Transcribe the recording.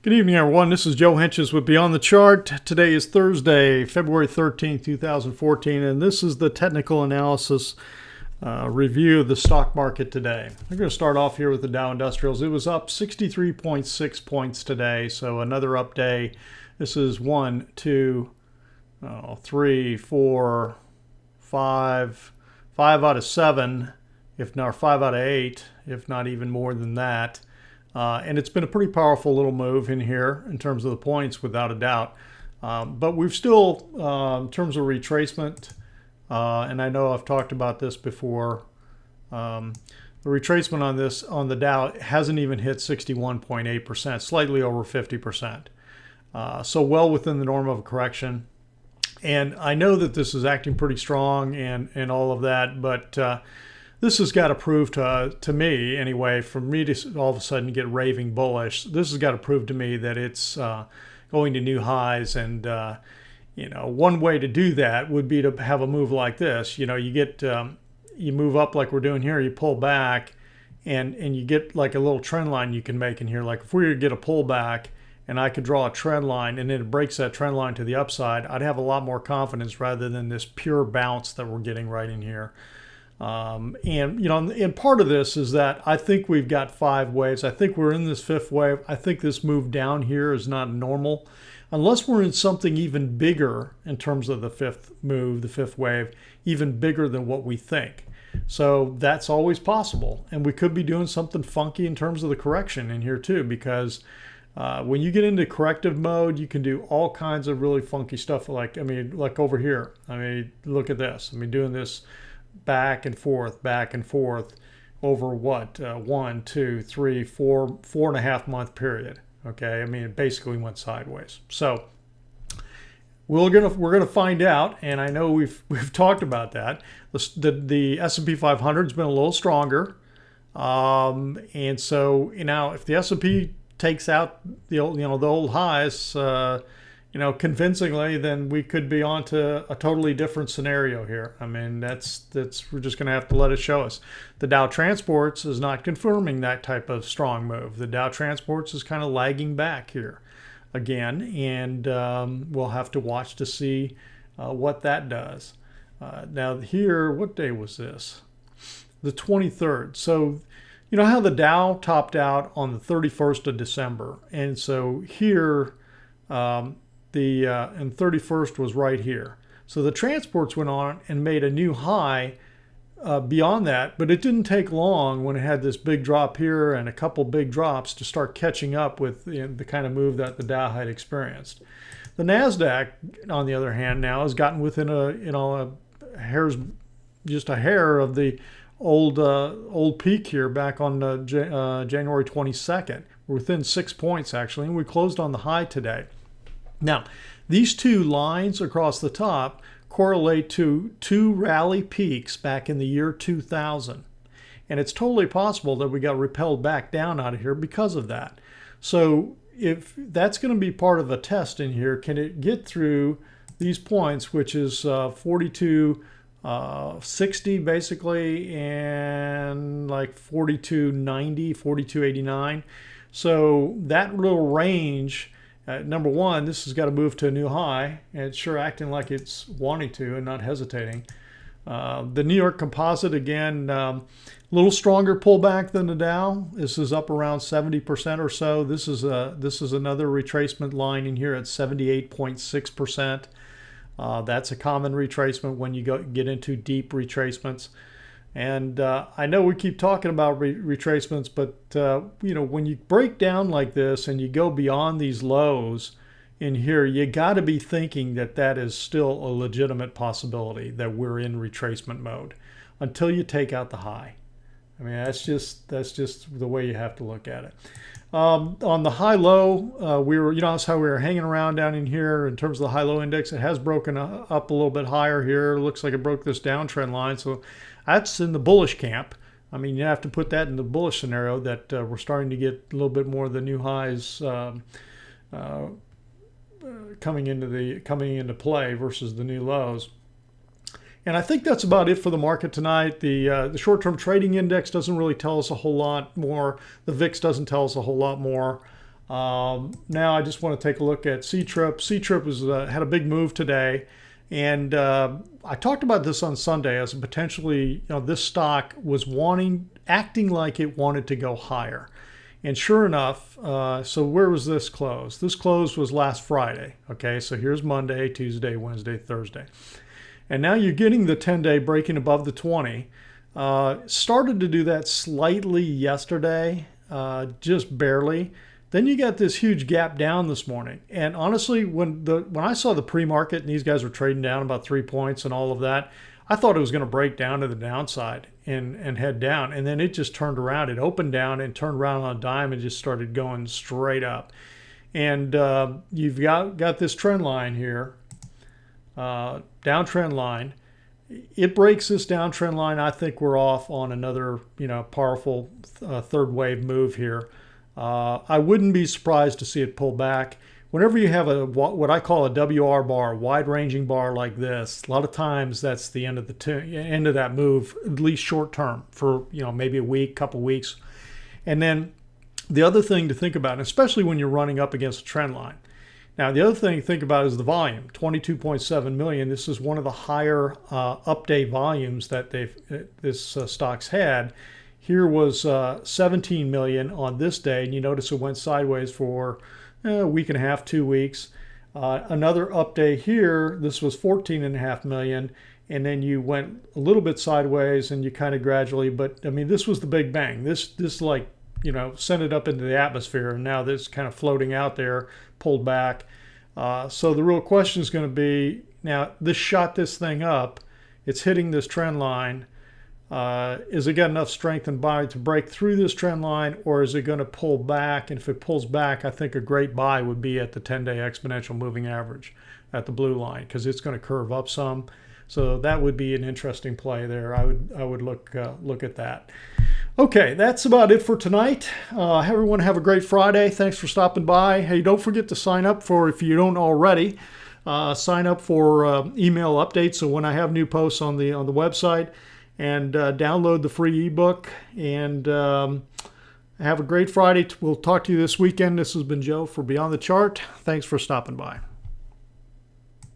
Good evening, everyone. This is Joe Henches with Beyond the Chart. Today is Thursday, February 13th, 2014, and this is the technical analysis review of the stock market today. We're going to start off here with the Dow Industrials. It was up 63.6 points today, so another up day. This is 1, 2, 3, 4, 5 out of 7, if not 5 out of 8, if not even more than that. And it's been a pretty powerful little move in here in terms of the points, without a doubt. But we've still, in terms of retracement, and I know I've talked about this before, the retracement on the Dow hasn't even hit 61.8%, slightly over 50%. So well within the norm of a correction. And I know that this is acting pretty strong and all of that, but this has got to prove to me, anyway, for me to all of a sudden get raving bullish, this has got to prove to me that it's going to new highs. And, one way to do that would be to have a move like this. You move up like we're doing here, you pull back, and you get like a little trend line you can make in here. Like if we were to get a pullback and I could draw a trend line and then it breaks that trend line to the upside, I'd have a lot more confidence rather than this pure bounce that we're getting right in here. And part of this is that I think we've got 5 waves. I think we're in this 5th wave. I think this move down here is not normal unless we're in something even bigger in terms of the 5th move, the 5th wave, even bigger than what we think. So that's always possible. And we could be doing something funky in terms of the correction in here too, because when you get into corrective mode, you can do all kinds of really funky stuff. Like over here. Look at this. Doing this back and forth over what? 1, 2, 3, 4, 4.5 month period. Okay, it basically went sideways. So we're gonna find out, and I know we've talked about that. The S&P 500 has been a little stronger, and so if the S&P takes out the old highs, convincingly, then we could be on to a totally different scenario here. We're just going to have to let it show us. The Dow Transports is not confirming that type of strong move. The Dow Transports is kind of lagging back here again, and we'll have to watch to see what that does. Now here, what day was this? The 23rd. So you know how the Dow topped out on the 31st of December, and so here and 31st was right here. So the transports went on and made a new high beyond that, but it didn't take long when it had this big drop here and a couple big drops to start catching up with the kind of move that the Dow had experienced. The NASDAQ, on the other hand, now has gotten within just a hair of the old peak here back on January 22nd. We're within 6 points actually, and we closed on the high today. Now, these two lines across the top correlate to 2 rally peaks back in the year 2000. And it's totally possible that we got repelled back down out of here because of that. So if that's going to be part of a test in here, can it get through these points, which is 42.60 basically, and like 42.90, 42.89. So that little range, number one, this has got to move to a new high, and it's sure acting like it's wanting to and not hesitating. The New York Composite, again, a little stronger pullback than the Dow. This is up around 70% or so. This is another retracement line in here at 78.6%. That's a common retracement when you get into deep retracements. And I know we keep talking about retracements, but when you break down like this and you go beyond these lows in here, you got to be thinking that is still a legitimate possibility that we're in retracement mode until you take out the high. That's just the way you have to look at it. On the high-low, that's how we were hanging around down in here in terms of the high-low index. It has broken up a little bit higher here. It looks like it broke this downtrend line, so that's in the bullish camp. You have to put that in the bullish scenario that we're starting to get a little bit more of the new highs coming into play versus the new lows. And I think that's about it for the market tonight. The short-term trading index doesn't really tell us a whole lot more. The VIX doesn't tell us a whole lot more. Now I just want to take a look at C-Trip. C-Trip was had a big move today, and I talked about this on Sunday as potentially, this stock was acting like it wanted to go higher. And sure enough, so where was this close? This close was last Friday. Okay, so here's Monday, Tuesday, Wednesday, Thursday. And now you're getting the 10-day breaking above the 20. Started to do that slightly yesterday, just barely. Then you got this huge gap down this morning. And honestly, when I saw the pre-market and these guys were trading down about 3 points and all of that, I thought it was going to break down to the downside and head down. And then it just turned around. It opened down and turned around on a dime and just started going straight up. And you've got this trend line here, downtrend line. It breaks this downtrend line. I think we're off on another, powerful third wave move here. I wouldn't be surprised to see it pull back. Whenever you have what I call a WR bar, wide-ranging bar like this, a lot of times that's the end of end of that move, at least short term, for maybe a week, couple weeks. And then the other thing to think about, especially when you're running up against a trend line. Now, the other thing to think about is the volume, 22.7 million. This is one of the higher update volumes that this stock's had. Here was 17 million on this day, and you notice it went sideways for a week and a half, 2 weeks. Another update here, this was 14.5 million, and then you went a little bit sideways and you kind of gradually, but I mean, this was the big bang. This like, sent it up into the atmosphere, and now this kind of floating out there, pulled back. So the real question is going to be, now this shot this thing up, it's hitting this trend line. Is it got enough strength and buy to break through this trend line, or is it going to pull back? And if it pulls back, I think a great buy would be at the 10-day exponential moving average at the blue line, because it's going to curve up some. So that would be an interesting play there. I would look at that. Okay, that's about it for tonight. Everyone have a great Friday. Thanks for stopping by. Hey, don't forget to sign up if you don't already. Sign up for email updates, so when I have new posts on the website. And download the free ebook, and have a great Friday. We'll talk to you this weekend. This has been Joe for Beyond the Chart. Thanks for stopping by.